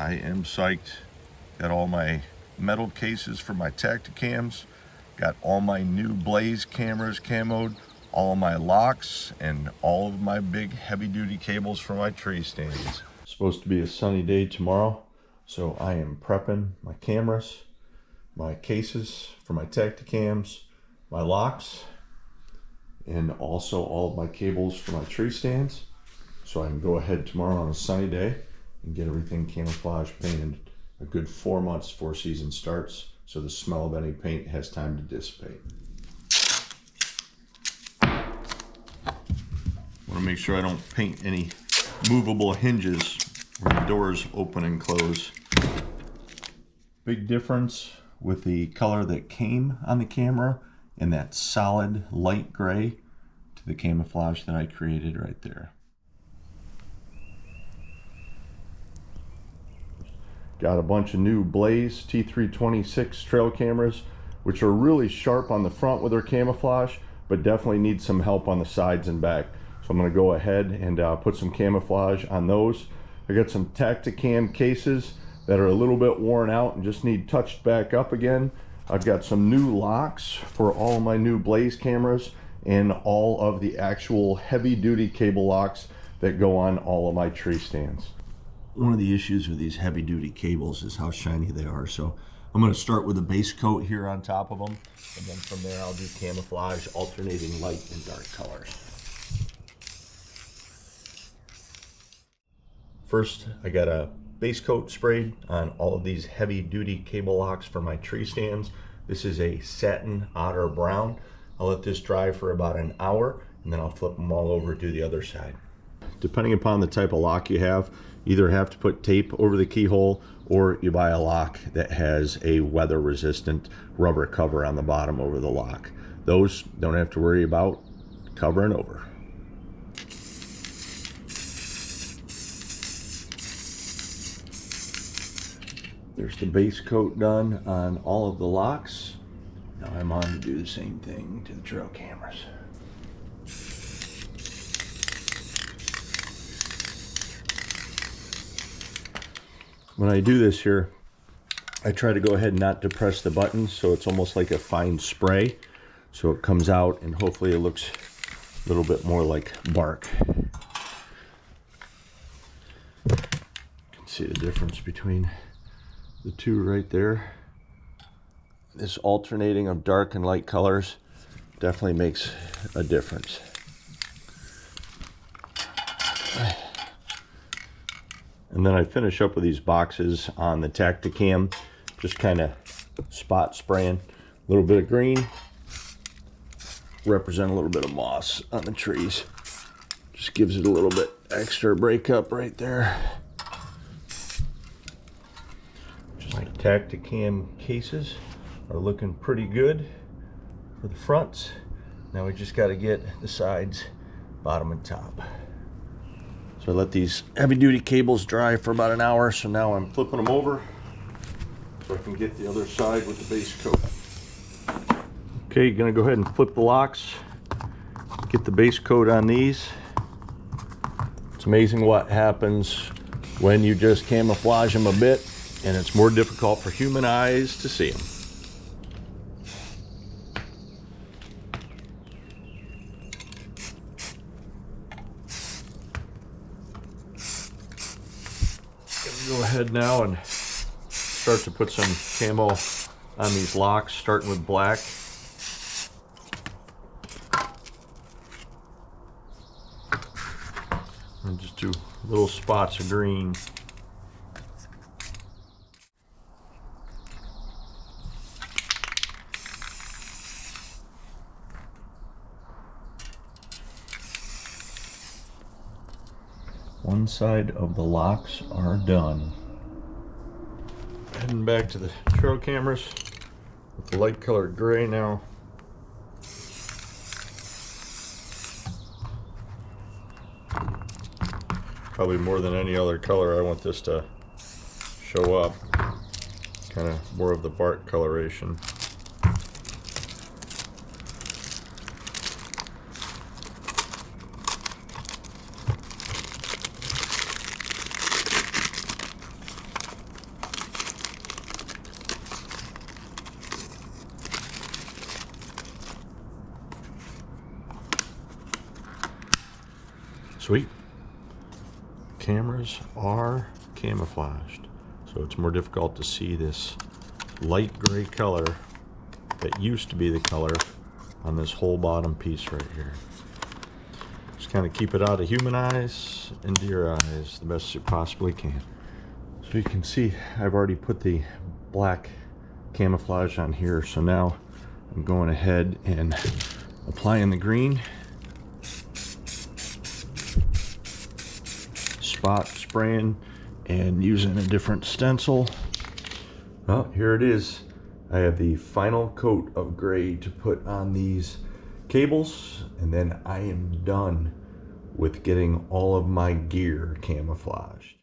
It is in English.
I am psyched. Got all my metal cases for my Tacticams. Got all my new Blaze cameras camoed. All my locks and all of my big heavy duty cables for my tree stands. It's supposed to be a sunny day tomorrow, so I am prepping my cameras, my cases for my Tacticams, my locks, and also all of my cables for my tree stands, so I can go ahead tomorrow on a sunny day and get everything camouflage painted a good 4 months before season starts, so the smell of any paint has time to dissipate. Want to make sure I don't paint any movable hinges where the doors open and close. Big difference with the color that came on the camera and that solid light gray to the camouflage that I created right there. Got a bunch of new Blaze T326 trail cameras, which are really sharp on the front with their camouflage, but definitely need some help on the sides and back. So I'm going to go ahead and put some camouflage on those. I got some Tacticam cases that are a little bit worn out and just need touched back up again. I've got some new locks for all of my new Blaze cameras and all of the actual heavy duty cable locks that go on all of my tree stands. One of the issues with these heavy duty cables is how shiny they are. So I'm going to start with a base coat here on top of them, and then from there I'll do camouflage alternating light and dark colors. First, I got a base coat sprayed on all of these heavy duty cable locks for my tree stands. This is a satin otter brown. I'll let this dry for about an hour, and then I'll flip them all over to the other side. Depending upon the type of lock you have, you either have to put tape over the keyhole, or you buy a lock that has a weather resistant rubber cover on the bottom over the lock. Those don't have to worry about covering over. There's the base coat done on all of the locks. Now I'm on to do the same thing to the trail cameras. When I do this here, I try to go ahead and not depress the buttons, so it's almost like a fine spray. So it comes out and hopefully it looks a little bit more like bark. You can see the difference between the two right there. This alternating of dark and light colors definitely makes a difference. And then I finish up with these boxes on the Tacticam, just kind of spot spraying. A little bit of green, represent a little bit of moss on the trees. Just gives it a little bit extra breakup right there. My Tacticam cases are looking pretty good for the fronts. Now we just got to get the sides, bottom and top. So I let these heavy duty cables dry for about an hour, so now I'm flipping them over so I can get the other side with the base coat. Okay, gonna go ahead and flip the locks, get the base coat on these. It's amazing what happens when you just camouflage them a bit, and it's more difficult for human eyes to see them. Go ahead now and start to put some camo on these locks, starting with black. And just do little spots of green. One side of the locks are done. Heading back to the trail cameras with the light colored gray now. Probably more than any other color, I want this to show up. Kind of more of the bark coloration. Sweet. Cameras are camouflaged, so it's more difficult to see this light gray color that used to be the color on this whole bottom piece right here. Just kind of keep it out of human eyes, into your eyes, the best you possibly can. So you can see I've already put the black camouflage on here, so now I'm going ahead and applying the green. Spot spraying and using a different stencil. Well, here it is. I have the final coat of gray to put on these cables, and then I am done with getting all of my gear camouflaged.